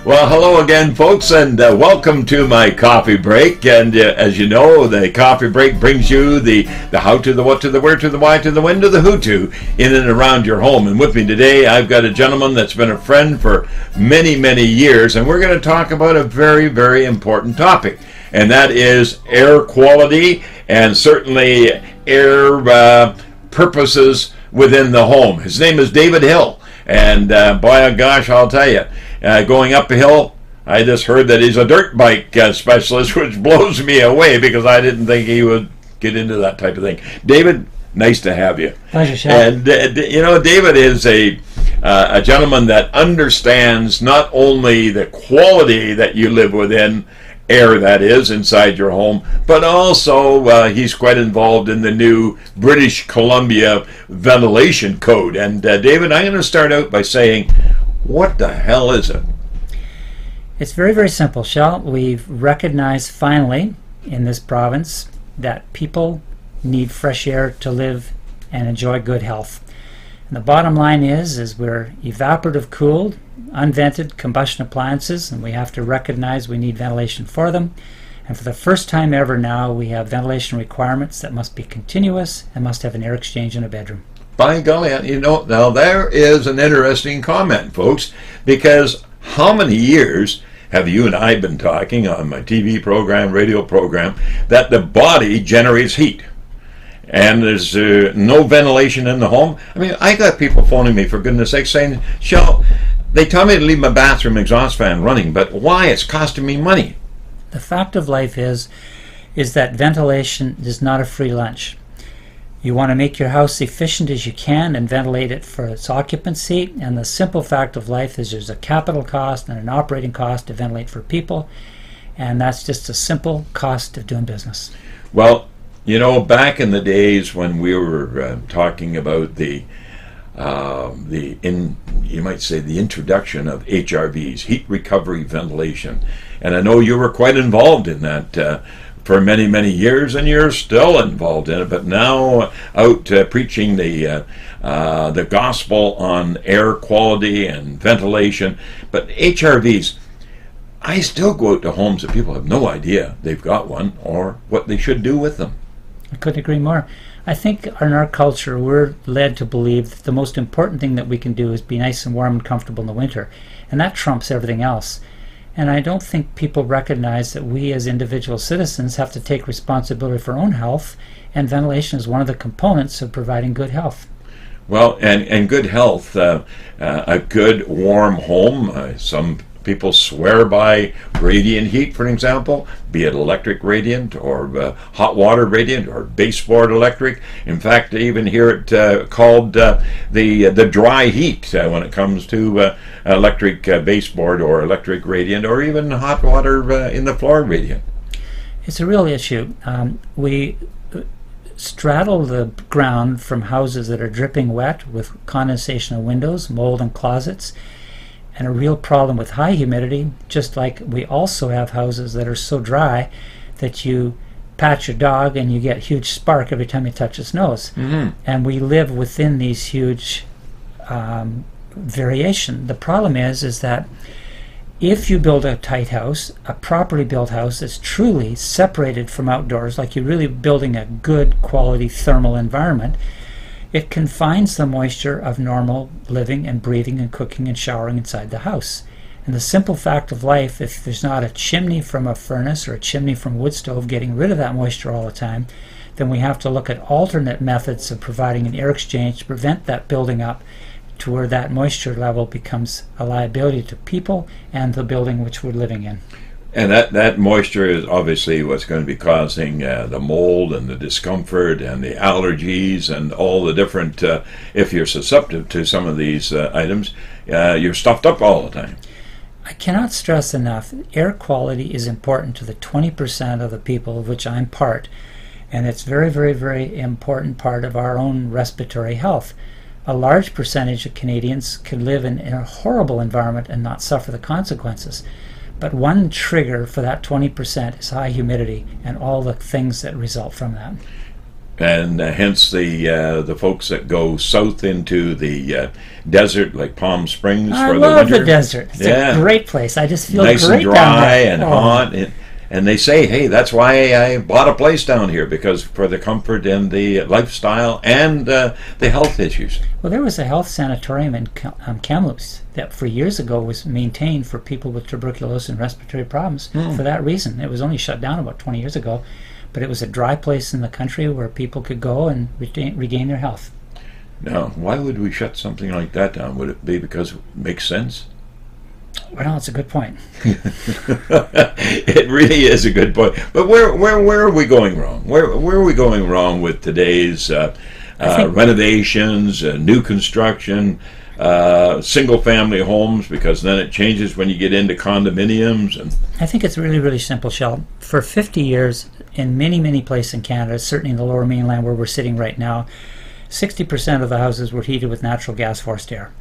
Well, hello again, folks, and welcome to my coffee break. And as you know, the coffee break brings you the how to, the what to, the where to, the why to, the when to, the who to, in and around your home. And with me today, I've got a gentleman that's been a friend for many, many years, and we're going to talk about a very, very important topic, and that is air quality and certainly air purposes within the home. His name is David Hill, and boy, gosh, I'll tell you. Going up a hill, I just heard that he's a dirt bike specialist, which blows me away because I didn't think he would get into that type of thing. David, nice to have you. Pleasure, Sean. And you know, David is a gentleman that understands not only the quality that you live within, air that is, inside your home, but also he's quite involved in the new British Columbia ventilation code. And David, I'm going to start out by saying, what the hell is it? It's very, very simple, Shell. We've recognized finally in this province that people need fresh air to live and enjoy good health. And the bottom line is we're evaporative cooled, unvented combustion appliances, and we have to recognize we need ventilation for them. And for the first time ever now, we have ventilation requirements that must be continuous and must have an air exchange in a bedroom. By golly, you know, now there is an interesting comment, folks, because how many years have you and I been talking on my TV program, radio program, that the body generates heat and there's no ventilation in the home? I mean, I got people phoning me, for goodness sake, saying, Shell, they tell me to leave my bathroom exhaust fan running, but why? It's costing me money. The fact of life is that ventilation is not a free lunch. You want to make your house efficient as you can and ventilate it for its occupancy, and the simple fact of life is there's a capital cost and an operating cost to ventilate for people, and that's just a simple cost of doing business. Well, you know, back in the days when we were talking about you might say the introduction of HRVs, heat recovery ventilation, and I know you were quite involved in that for many, many years, and you're still involved in it, but now out preaching the gospel on air quality and ventilation. But HRVs, I still go out to homes that people have no idea they've got one or what they should do with them. I couldn't agree more. I think in our culture we're led to believe that the most important thing that we can do is be nice and warm and comfortable in the winter, and that trumps everything else. And I don't think people recognize that we as individual citizens have to take responsibility for our own health, and ventilation is one of the components of providing good health. Well, and good health, a good warm home, some people swear by radiant heat, for example, be it electric radiant or hot water radiant or baseboard electric. In fact, they even hear it called the dry heat when it comes to electric baseboard or electric radiant or even hot water in the floor radiant. It's a real issue. We straddle the ground from houses that are dripping wet with condensation of windows, mold in closets, and a real problem with high humidity, just like we also have houses that are so dry that you pat your dog and you get huge spark every time you touch its nose. Mm-hmm. And we live within these huge variation. The problem is that if you build a tight house, a properly built house that's truly separated from outdoors, like you're really building a good quality thermal environment, it confines the moisture of normal living and breathing and cooking and showering inside the house. And the simple fact of life, if there's not a chimney from a furnace or a chimney from a wood stove getting rid of that moisture all the time, then we have to look at alternate methods of providing an air exchange to prevent that building up to where that moisture level becomes a liability to people and the building which we're living in. And that moisture is obviously what's going to be causing the mold and the discomfort and the allergies and all the different, if you're susceptible to some of these items, you're stuffed up all the time. I cannot stress enough, air quality is important to the 20% of the people of which I'm part, and it's very, very, very important part of our own respiratory health. A large percentage of Canadians can live in a horrible environment and not suffer the consequences. But one trigger for that 20% is high humidity and all the things that result from that. And hence the folks that go south into the desert, like Palm Springs, I for the love winter. the desert. It's a great place. I just feel nice great and down dry there. and hot. And they say, hey, that's why I bought a place down here, because for the comfort and the lifestyle and the health issues. Well, there was a health sanatorium in Kamloops that for years ago was maintained for people with tuberculosis and respiratory problems for that reason. It was only shut down about 20 years ago, but it was a dry place in the country where people could go and regain their health. Now, why would we shut something like that down? Would it be because it makes sense? Well, it's a good point. It really is a good point. But where are we going wrong? Where are we going wrong with today's renovations, new construction, single-family homes? Because then it changes when you get into condominiums. And I think it's really, really simple, Shel. For 50 years, in many, many places in Canada, certainly in the Lower Mainland where we're sitting right now, 60% of the houses were heated with natural gas forced air.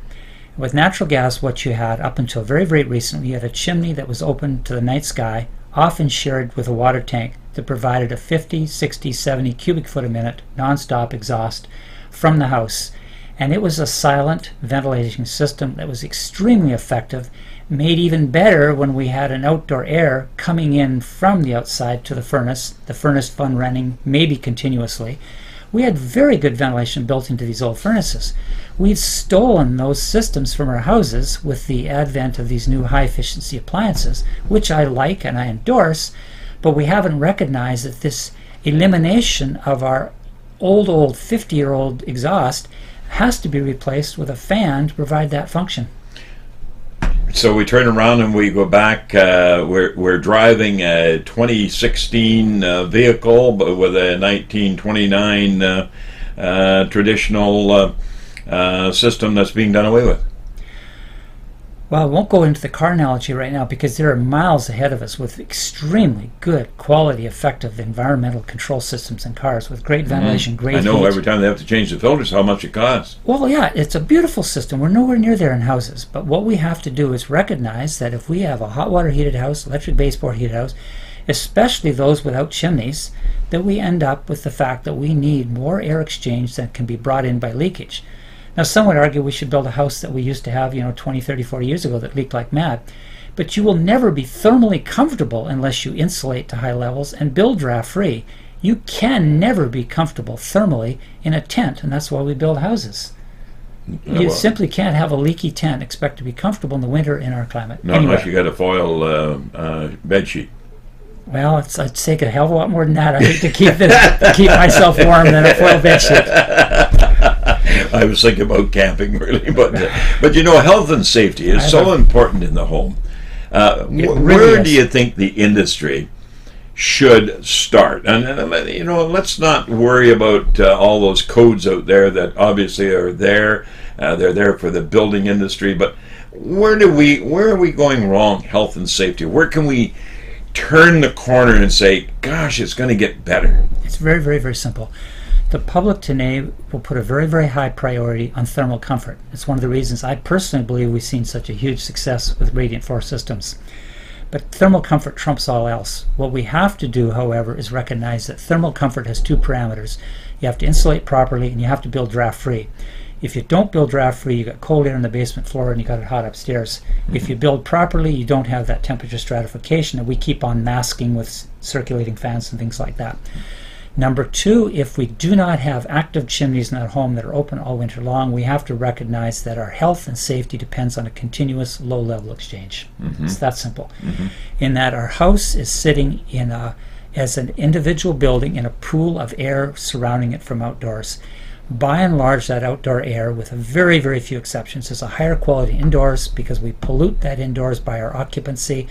With natural gas, what you had up until very, very recently, you had a chimney that was open to the night sky, often shared with a water tank that provided a 50, 60, 70 cubic foot a minute non-stop exhaust from the house. And it was a silent ventilation system that was extremely effective, made even better when we had an outdoor air coming in from the outside to the furnace fun running maybe continuously. We had very good ventilation built into these old furnaces. We've stolen those systems from our houses with the advent of these new high-efficiency appliances, which I like and I endorse, but we haven't recognized that this elimination of our old 50-year-old exhaust has to be replaced with a fan to provide that function. So we turn around and we go back. We're driving a 2016 vehicle, but with a 1929 traditional system that's being done away with. Well, I won't go into the car analogy right now because there are miles ahead of us with extremely good, quality, effective environmental control systems in cars with great ventilation, great heat. I know every time they have to change the filters, how much it costs. Well, yeah, it's a beautiful system. We're nowhere near there in houses. But what we have to do is recognize that if we have a hot water heated house, electric baseboard heated house, especially those without chimneys, that we end up with the fact that we need more air exchange than can be brought in by leakage. Now, some would argue we should build a house that we used to have, 20, 30, 40 years ago that leaked like mad. But you will never be thermally comfortable unless you insulate to high levels and build draft-free. You can never be comfortable thermally in a tent, and that's why we build houses. You simply can't have a leaky tent expect to be comfortable in the winter in our climate. Not unless you got a foil bed sheet. Well, I'd take a hell of a lot more than that. I think to keep myself warm than a foil bed sheet. I was thinking about camping, really, but health and safety is so important in the home. Where do you think the industry should start? And let's not worry about all those codes out there that obviously are there. They're there for the building industry, but where are we going wrong? Health and safety. Where can we turn the corner and say, gosh, it's going to get better? It's very, very, very simple. The public today will put a very, very high priority on thermal comfort. It's one of the reasons I personally believe we've seen such a huge success with radiant floor systems. But thermal comfort trumps all else. What we have to do, however, is recognize that thermal comfort has two parameters. You have to insulate properly and you have to build draft-free. If you don't build draft-free, you got cold air on the basement floor and you got it hot upstairs. If you build properly, you don't have that temperature stratification that we keep on masking with circulating fans and things like that. Number two, if we do not have active chimneys in that home that are open all winter long, we have to recognize that our health and safety depends on a continuous low-level exchange. It's that simple. In that our house is sitting as an individual building in a pool of air surrounding it from outdoors. By and large, that outdoor air, with a very, very few exceptions, is a higher quality indoors because we pollute that indoors by our occupancy,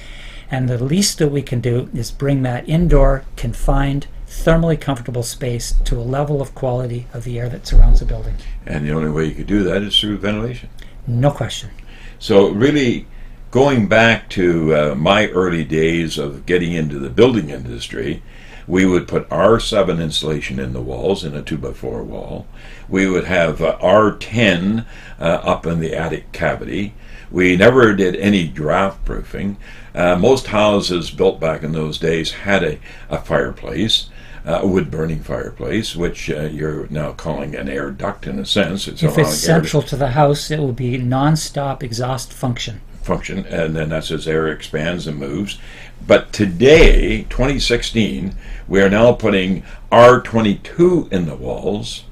and the least that we can do is bring that indoor, confined, thermally comfortable space to a level of quality of the air that surrounds the building. And the only way you could do that is through ventilation. No question. So really, going back to my early days of getting into the building industry, we would put R7 insulation in the walls in a 2x4 wall. We would have R10 up in the attic cavity. We never did any draft proofing. Most houses built back in those days had a fireplace. a wood-burning fireplace, which you're now calling an air duct in a sense. If it's central to the house, it will be non-stop exhaust function. And then that's as air expands and moves. But today, 2016, we are now putting R22 in the walls.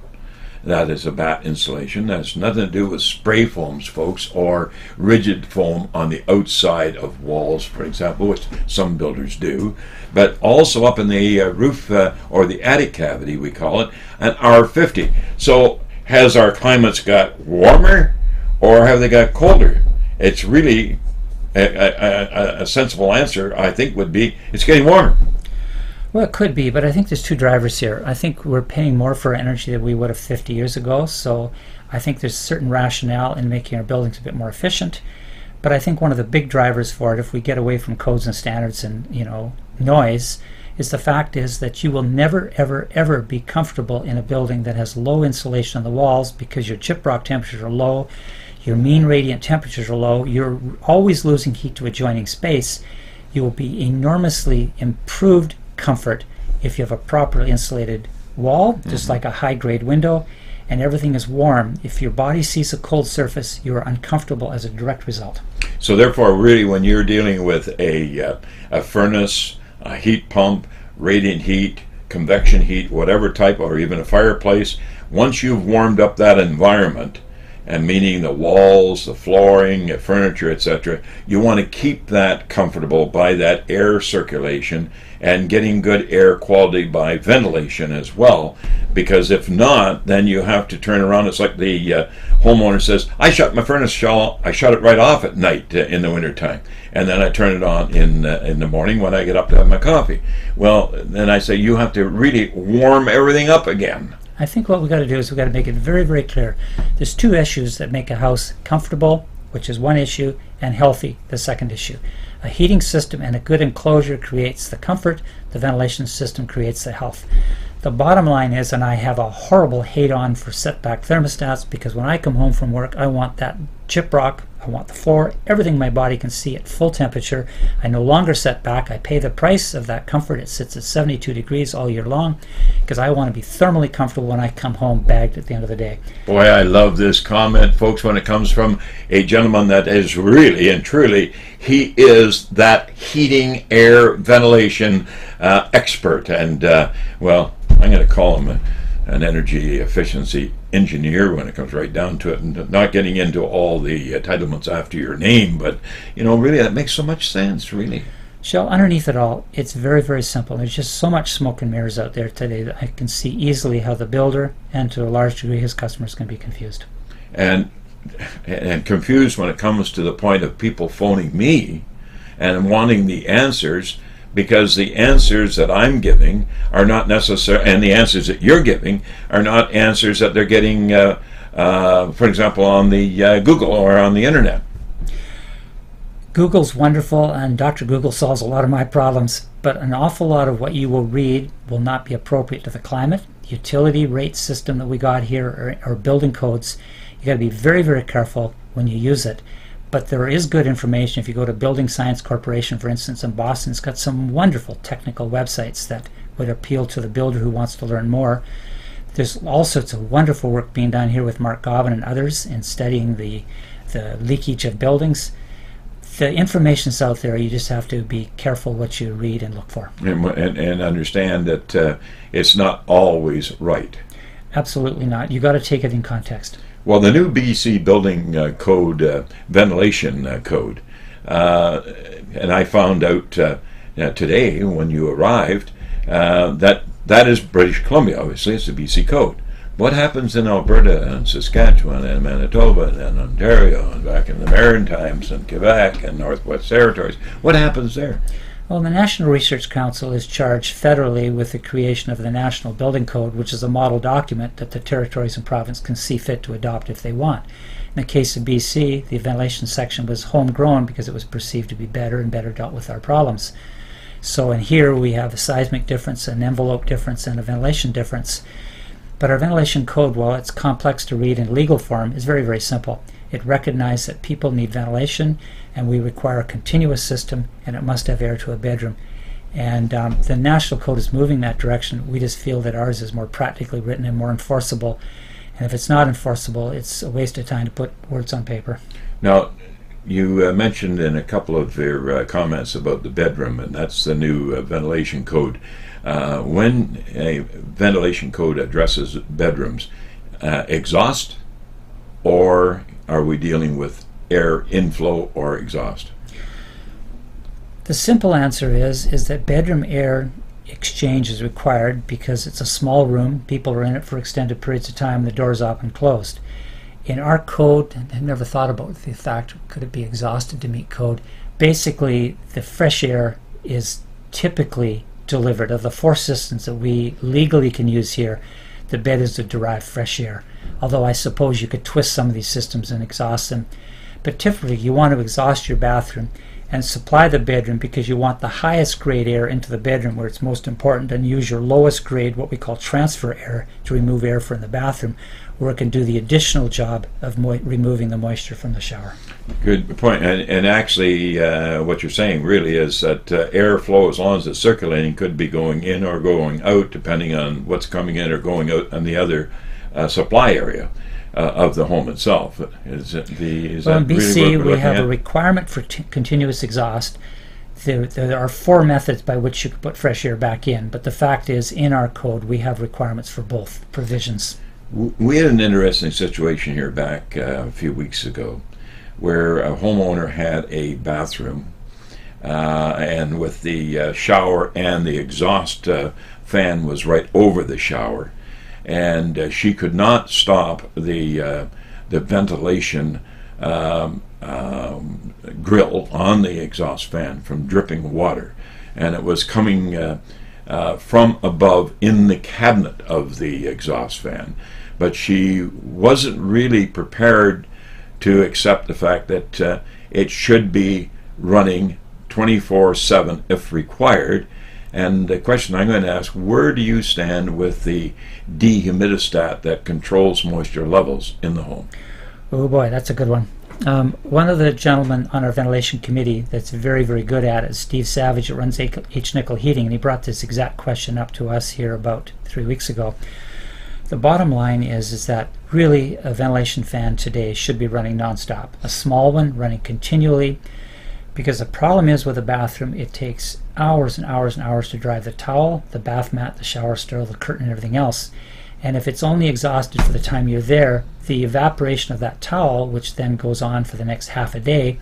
That is a batt insulation. That has nothing to do with spray foams, folks, or rigid foam on the outside of walls, for example, which some builders do. But also up in the roof or the attic cavity, we call it, an R50. So has our climates got warmer or have they got colder? It's really a sensible answer, I think, would be it's getting warmer. Well, it could be, but I think there's two drivers here. I think we're paying more for energy than we would have 50 years ago, so I think there's certain rationale in making our buildings a bit more efficient. But I think one of the big drivers for it, if we get away from codes and standards and noise, is the fact is that you will never, ever, ever be comfortable in a building that has low insulation on the walls because your chip rock temperatures are low, your mean radiant temperatures are low, you're always losing heat to adjoining space. You will be enormously improved comfort if you have a properly insulated wall, just like a high-grade window, and everything is warm. If your body sees a cold surface, you are uncomfortable as a direct result. So therefore, really, when you're dealing with a furnace, a heat pump, radiant heat, convection heat, whatever type, or even a fireplace, once you've warmed up that environment, and meaning the walls, the flooring, the furniture, etc., you want to keep that comfortable by that air circulation and getting good air quality by ventilation as well, because if not, then you have to turn around. It's like the homeowner says, I shut my furnace shell, I shut it right off at night in the wintertime, and then I turn it on in the morning when I get up to have my coffee. Well, then I say you have to really warm everything up again. I think what we've got to do is we've got to make it very, very clear. There's two issues that make a house comfortable, which is one issue, and healthy, the second issue. A heating system and a good enclosure creates the comfort. The ventilation system creates the health. The bottom line is, and I have a horrible hate-on for setback thermostats, because when I come home from work, I want that chip rock, I want the floor, everything my body can see at full temperature. I no longer set back. I pay the price of that comfort. It sits at 72 degrees all year long because I want to be thermally comfortable when I come home bagged at the end of the day. Boy, I love this comment, folks, when it comes from a gentleman that is really and truly, he is that heating, air, ventilation expert. And, well, I'm going to call him an energy efficiency engineer when it comes right down to it, and not getting into all the entitlements after your name, but really that makes so much sense, really. Shell, underneath it all, it's very, very simple. There's just so much smoke and mirrors out there today that I can see easily how the builder and to a large degree his customers can be confused. And confused when it comes to the point of people phoning me and wanting the answers, because the answers that I'm giving are not necessary, and the answers that you're giving are not answers that they're getting, for example, on the Google or on the internet. Google's wonderful, and Dr. Google solves a lot of my problems, but an awful lot of what you will read will not be appropriate to the climate, utility rate system that we got here, or building codes. You got to be very, very careful when you use it. But there is good information. If you go to Building Science Corporation, for instance, in Boston, it's got some wonderful technical websites that would appeal to the builder who wants to learn more. There's all sorts of wonderful work being done here with Mark Gobbin and others in studying the leakage of buildings. The information's out there. You just have to be careful what you read and look for. And understand that it's not always right. Absolutely not. You got to take it in context. Well, the new BC building code, ventilation code, and I found out today when you arrived that is British Columbia. Obviously, it's the BC code. What happens in Alberta and Saskatchewan and Manitoba and Ontario and back in the Maritimes and Quebec and Northwest Territories? What happens there? Well, the National Research Council is charged federally with the creation of the National Building Code, which is a model document that the territories and province can see fit to adopt if they want. In the case of BC, the ventilation section was homegrown because it was perceived to be better and better dealt with our problems. So in here we have a seismic difference, an envelope difference, and a ventilation difference. But our ventilation code, while it's complex to read in legal form, is very, very simple. It recognizes that people need ventilation, and we require a continuous system, and it must have air to a bedroom. And the national code is moving that direction. We just feel that ours is more practically written and more enforceable. And if it's not enforceable, it's a waste of time to put words on paper. Now, you mentioned in a couple of your comments about the bedroom, and that's the new ventilation code. When a ventilation code addresses bedrooms, exhaust, or are we dealing with air inflow or exhaust? The simple answer is that bedroom air exchange is required because it's a small room, people are in it for extended periods of time, the door's up and closed. In our code, and I've never thought about the fact, could it be exhausted to meet code? Basically, the fresh air is typically delivered. Of the 4 systems that we legally can use here, the bed is to derive fresh air. Although I suppose you could twist some of these systems and exhaust them. But typically, you want to exhaust your bathroom and supply the bedroom because you want the highest grade air into the bedroom where it's most important, and use your lowest grade, what we call transfer air, to remove air from the bathroom, where it can do the additional job of removing the moisture from the shower. Good point. And actually, what you're saying really is that airflow, as long as it's circulating, could be going in or going out, depending on what's coming in or going out on the other supply area of the home itself. Well, in BC, really we have a requirement for continuous exhaust. There are 4 methods by which you can put fresh air back in, but the fact is, in our code, we have requirements for both provisions. We had an interesting situation here back a few weeks ago where a homeowner had a bathroom and with the shower and the exhaust fan was right over the shower, and she could not stop the ventilation grill on the exhaust fan from dripping water, and it was coming from above in the cabinet of the exhaust fan. But she wasn't really prepared to accept the fact that it should be running 24/7 if required. And the question I'm going to ask, where do you stand with the dehumidistat that controls moisture levels in the home? Oh boy, that's a good one. One of the gentlemen on our ventilation committee that's very, very good at it is Steve Savage, that runs H. Nickel Heating, and he brought this exact question up to us here about 3 weeks ago. The bottom line is that really a ventilation fan today should be running nonstop. A small one running continually, because the problem is with a bathroom, it takes hours and hours and hours to dry the towel, the bath mat, the shower stall, the curtain, and everything else. And if it's only exhausted for the time you're there, the evaporation of that towel, which then goes on for the next half a day,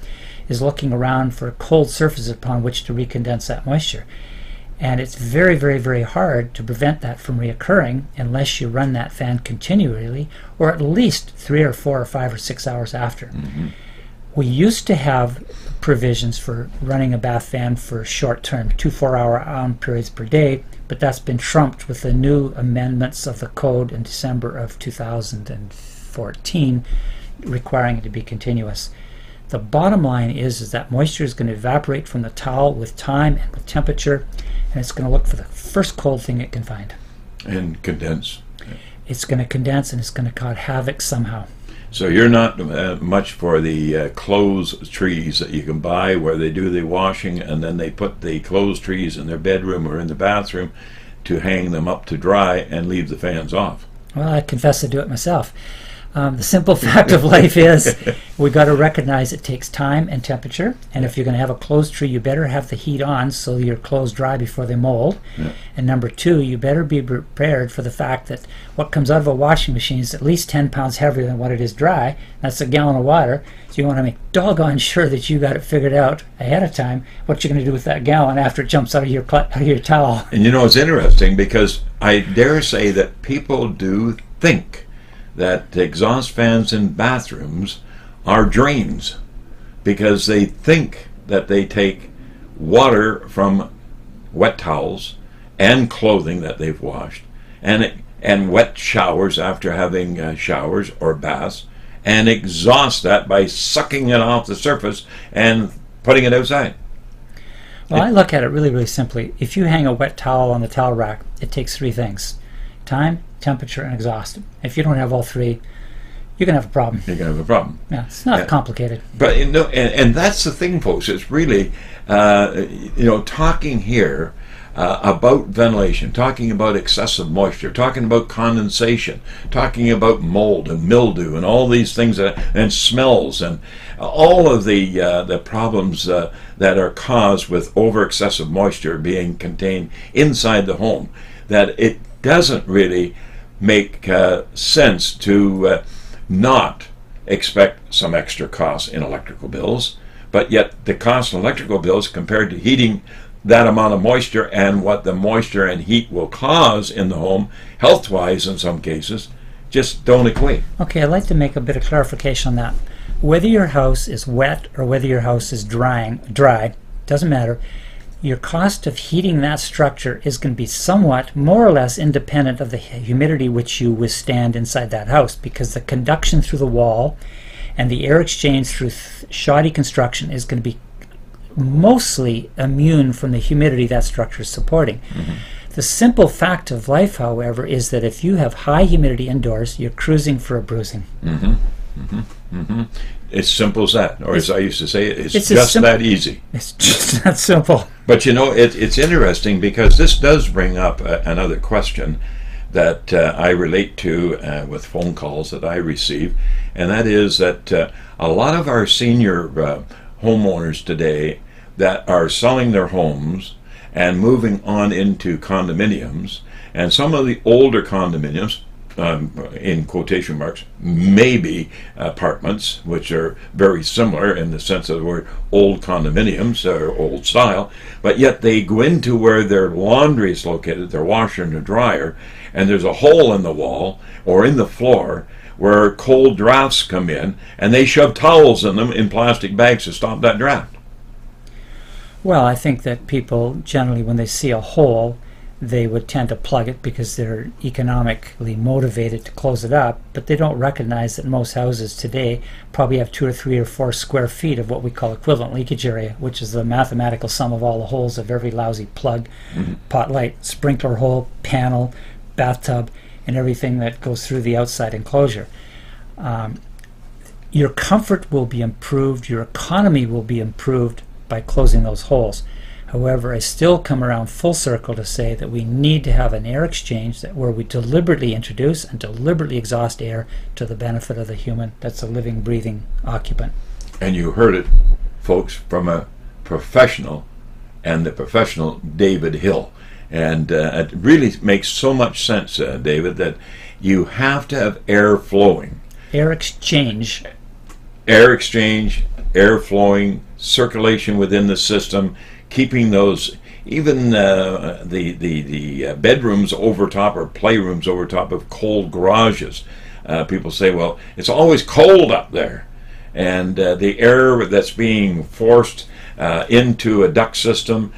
is looking around for cold surfaces upon which to recondense that moisture. And it's very, very, very hard to prevent that from reoccurring unless you run that fan continually, or at least 3 or 4 or 5 or 6 hours after. Mm-hmm. We used to have provisions for running a bath fan for short-term, 2 4-hour periods per day, but that's been trumped with the new amendments of the code in December of 2014, requiring it to be continuous. The bottom line is that moisture is going to evaporate from the towel with time and with temperature, and it's going to look for the first cold thing it can find. And condense. It's going to condense, and it's going to cause havoc somehow. So you're not much for the clothes trees that you can buy where they do the washing and then they put the clothes trees in their bedroom or in the bathroom to hang them up to dry and leave the fans off. Well, I confess I do it myself. The simple fact of life is we got to recognize it takes time and temperature, and if you're going to have a clothes tree, you better have the heat on so your clothes dry before they mold. Yeah. And number 2, you better be prepared for the fact that what comes out of a washing machine is at least 10 pounds heavier than what it is dry. That's a gallon of water, so you want to make doggone sure that you got it figured out ahead of time what you're going to do with that gallon after it jumps out of your towel. And you know, it's interesting because I dare say that people do think that exhaust fans in bathrooms are drains because they think that they take water from wet towels and clothing that they've washed and wet showers after having showers or baths and exhaust that by sucking it off the surface and putting it outside. Well, I look at it really, really simply. If you hang a wet towel on the towel rack, it takes 3 things: time, temperature, and exhaust. If you don't have all 3, you're going to have a problem. you're going to have a problem. Yeah, it's not Yeah. complicated. But and that's the thing, folks. It's really, talking here about ventilation, talking about excessive moisture, talking about condensation, talking about mold and mildew and all these things and smells and all of the problems that are caused with over excessive moisture being contained inside the home. That it doesn't really make sense to not expect some extra costs in electrical bills, but yet the cost in electrical bills compared to heating that amount of moisture and what the moisture and heat will cause in the home, health-wise in some cases, just don't equate. Okay, I'd like to make a bit of clarification on that. Whether your house is wet or whether your house is dry, doesn't matter. Your cost of heating that structure is going to be somewhat, more or less, independent of the humidity which you withstand inside that house, because the conduction through the wall and the air exchange through shoddy construction is going to be mostly immune from the humidity that structure is supporting. Mm-hmm. The simple fact of life, however, is that if you have high humidity indoors, you're cruising for a bruising. Mm-hmm. Mm-hmm. Mm-hmm. It's simple as that, or as I used to say, it's just that easy. It's just that simple. But it's interesting because this does bring up another question that I relate to with phone calls that I receive, and that is that a lot of our senior homeowners today that are selling their homes and moving on into condominiums, and some of the older condominiums, in quotation marks, maybe apartments, which are very similar in the sense of the word old condominiums or old style, but yet they go into where their laundry is located, their washer and their dryer, and there's a hole in the wall or in the floor where cold drafts come in, and they shove towels in them in plastic bags to stop that draft. Well, I think that people generally, when they see a hole, they would tend to plug it because they're economically motivated to close it up, but they don't recognize that most houses today probably have 2 or 3 or 4 square feet of what we call equivalent leakage area, which is the mathematical sum of all the holes of every lousy plug, pot light, sprinkler hole, panel, bathtub, and everything that goes through the outside enclosure. Your comfort will be improved, your economy will be improved by closing those holes. However, I still come around full circle to say that we need to have an air exchange where we deliberately introduce and deliberately exhaust air to the benefit of the human that's a living, breathing occupant. And you heard it, folks, from a professional, and the professional David Hill. And it really makes so much sense, David, that you have to have air flowing. Air exchange. Air exchange, air flowing, circulation within the system, keeping those, even the bedrooms over top or playrooms over top of cold garages. People say, well, it's always cold up there. And the air that's being forced into a duct system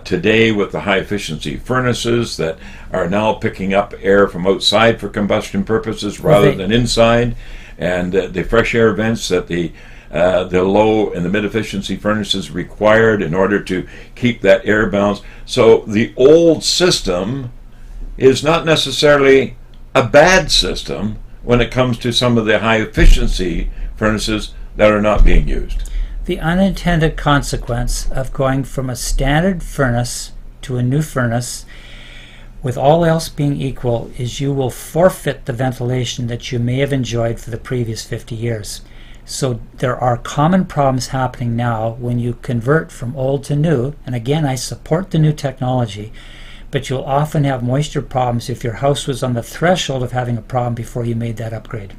today with the high efficiency furnaces that are now picking up air from outside for combustion purposes rather than inside, and the fresh air vents that the low and the mid efficiency furnaces required in order to keep that air balance. So the old system is not necessarily a bad system when it comes to some of the high efficiency furnaces that are not being used. The unintended consequence of going from a standard furnace to a new furnace, with all else being equal, is you will forfeit the ventilation that you may have enjoyed for the previous 50 years. So there are common problems happening now when you convert from old to new, and again, I support the new technology, but you'll often have moisture problems if your house was on the threshold of having a problem before you made that upgrade.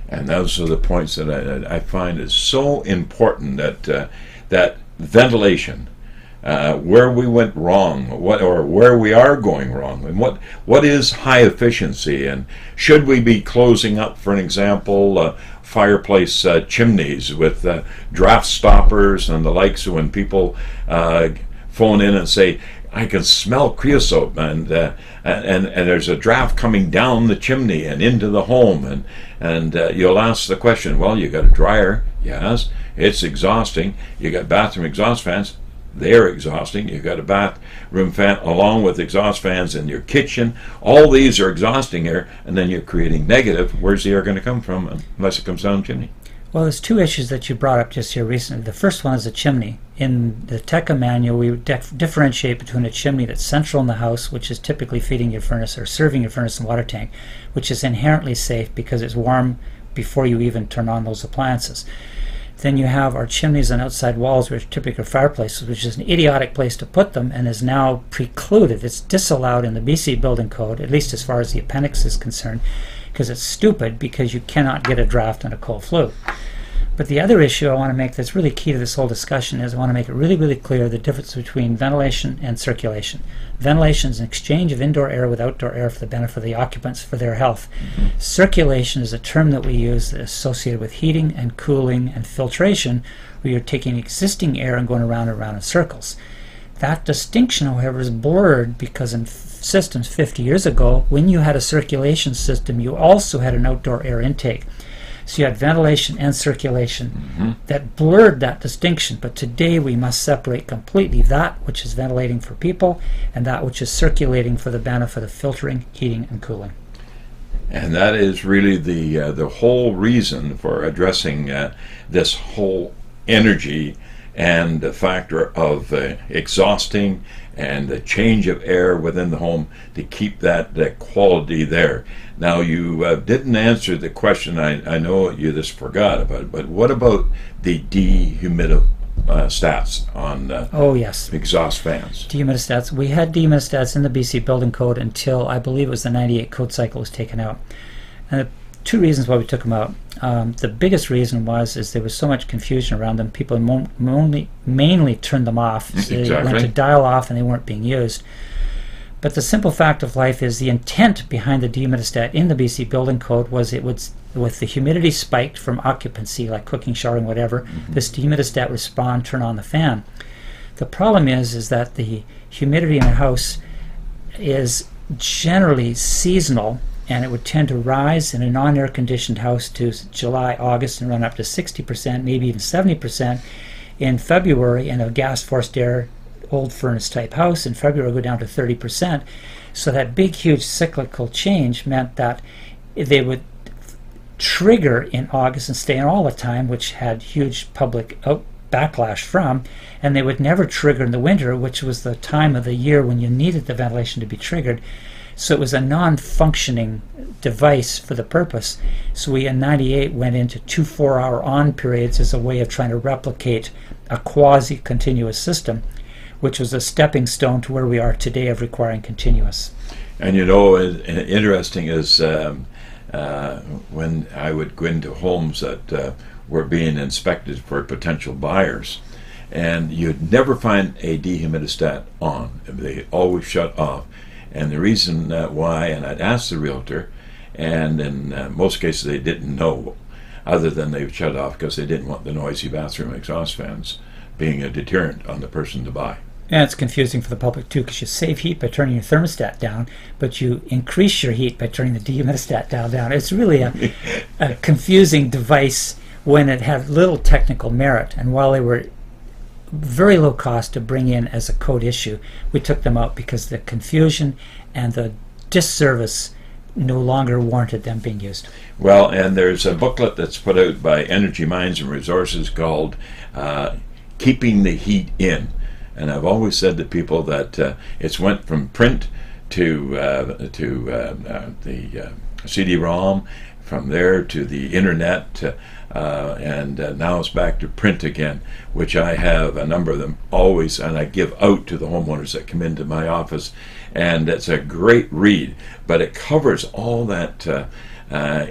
And those are the points that I find is so important, that ventilation, where we went wrong, or where we are going wrong, and what is high efficiency, and should we be closing up, for an example, fireplace chimneys with draft stoppers and the likes. So when people phone in and say, I can smell creosote, and there's a draft coming down the chimney and into the home, and you'll ask the question, well, you got a dryer, yes, it's exhausting, you got bathroom exhaust fans, they're exhausting. You've got a bathroom fan along with exhaust fans in your kitchen. All these are exhausting air, and then you're creating negative. Where's the air going to come from unless it comes down the chimney? Well, there's two issues that you brought up just here recently. The first one is a chimney. In the TECA manual, we differentiate between a chimney that's central in the house, which is typically feeding your furnace or serving your furnace and water tank, which is inherently safe because it's warm before you even turn on those appliances. Then you have our chimneys and outside walls, which are typical fireplaces, which is an idiotic place to put them and is now precluded. It's disallowed in the BC building code, at least as far as the appendix is concerned, because it's stupid because you cannot get a draft on a cold flue. But the other issue I want to make that's really key to this whole discussion is I want to make it really, really clear the difference between ventilation and circulation. Ventilation is an exchange of indoor air with outdoor air for the benefit of the occupants for their health. Circulation is a term that we use that is associated with heating and cooling and filtration, where you're taking existing air and going around and around in circles. That distinction, however, is blurred because in systems 50 years ago, when you had a circulation system, you also had an outdoor air intake. So you had ventilation and circulation that blurred that distinction. But today we must separate completely that which is ventilating for people and that which is circulating for the benefit of filtering, heating, and cooling. And that is really the whole reason for addressing this whole energy and the factor of exhausting and the change of air within the home to keep that quality there. Now, you didn't answer the question. I know you just forgot about it, but what about the dehumidifierstats on oh yes, exhaust fans? Dehumidistats. We had dehumidistats in the BC building code until I believe it was the 98 code cycle was taken out. And the two reasons why we took them out. The biggest reason is there was so much confusion around them. People mainly turned them off. So Exactly. They went to dial off and they weren't being used. But the simple fact of life is the intent behind the dehumidistat in the BC building code was it would, with the humidity spiked from occupancy, like cooking, showering, whatever, this dehumidistat respond, turn on the fan. The problem is that the humidity in a house is generally seasonal, and it would tend to rise in a non-air conditioned house to July, August, and run up to 60%, maybe even 70% in February. In a gas forced air old furnace type house in February would go down to 30%. So that big huge cyclical change meant that they would trigger in August and stay on all the time, which had huge public backlash from, and they would never trigger in the winter, which was the time of the year when you needed the ventilation to be triggered. So it was a non-functioning device for the purpose. So we in 98 went into 2 4-hour on periods as a way of trying to replicate a quasi-continuous system, which was a stepping stone to where we are today of requiring continuous. And you know, interesting is when I would go into homes that were being inspected for potential buyers, and you'd never find a dehumidistat on. They always shut off. And the reason why, and I'd ask the realtor, and in most cases they didn't know, other than they shut off because they didn't want the noisy bathroom exhaust fans being a deterrent on the person to buy. And it's confusing for the public too, because you save heat by turning your thermostat down, but you increase your heat by turning the dehumidistat dial down. It's really a confusing device when it had little technical merit. And while they were very low cost to bring in as a code issue, we took them out because the confusion and the disservice no longer warranted them being used. Well, and there's a booklet that's put out by Energy Minds and Resources called Keeping the Heat In. And I've always said to people that it's went from print to the CD-ROM, from there to the internet, and now it's back to print again, which I have a number of them always, and I give out to the homeowners that come into my office, and it's a great read, but it covers all that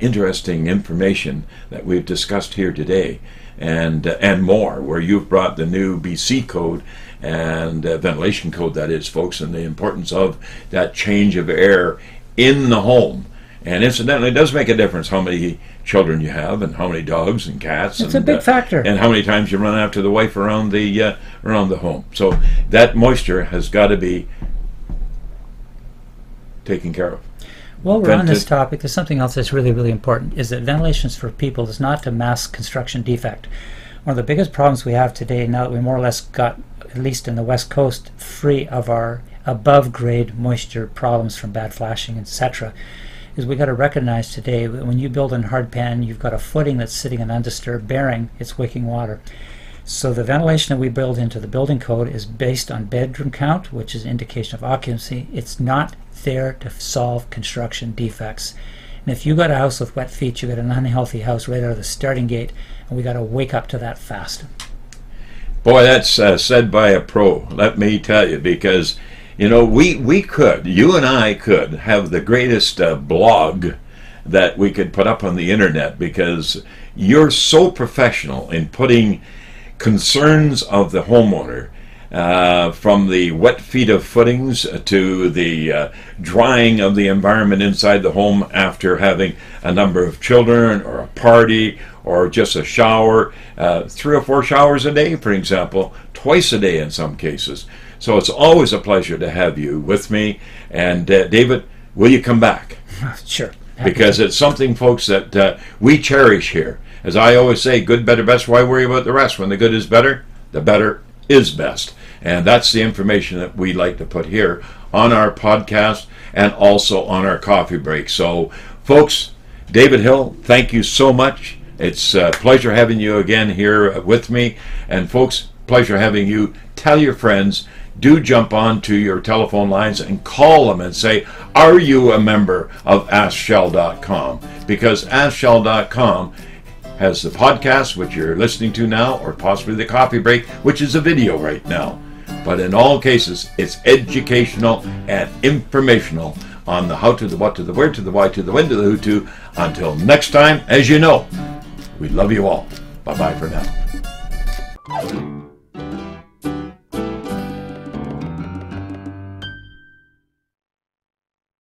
interesting information that we've discussed here today, and more, where you've brought the new BC code and ventilation code, that is, folks, and the importance of that change of air in the home. And incidentally, it does make a difference how many children you have and how many dogs and cats. It's a big factor. And how many times you run after the wife around the home. So that moisture has got to be taken care of. While we're on this topic, there's something else that's really, really important, is that ventilation is for people. It's not a mass construction defect. One of the biggest problems we have today, now that we more or less got at least in the West Coast, free of our above grade moisture problems from bad flashing, etc., is we got to recognize today that when you build in hard pan, you've got a footing that's sitting in undisturbed bearing, it's wicking water. So the ventilation that we build into the building code is based on bedroom count, which is an indication of occupancy. It's not there to solve construction defects. And if you got a house with wet feet, you got an unhealthy house right out of the starting gate, and we got to wake up to that fast. Boy, that's said by a pro, let me tell you, because you know, we could, you and I could have the greatest blog that we could put up on the internet, because you're so professional in putting concerns of the homeowner, from the wet feet of footings to the drying of the environment inside the home after having a number of children or a party or just a shower, 3 or 4 showers a day, for example, twice a day in some cases. So it's always a pleasure to have you with me. And David, will you come back? Sure. Because it's something, folks, that we cherish here. As I always say, good, better, best, why worry about the rest? When the good is better, the better is best. And that's the information that we like to put here on our podcast and also on our coffee break. So, folks, David Hill, thank you so much. It's a pleasure having you again here with me. And, folks, pleasure having you. Tell your friends. Do jump on to your telephone lines and call them and say, are you a member of AskShell.com? Because AskShell.com has the podcast, which you're listening to now, or possibly the coffee break, which is a video right now. But in all cases, it's educational and informational on the how to, the what to, the where to, the why to, the when to, the who to. Until next time, as you know, we love you all. Bye-bye for now.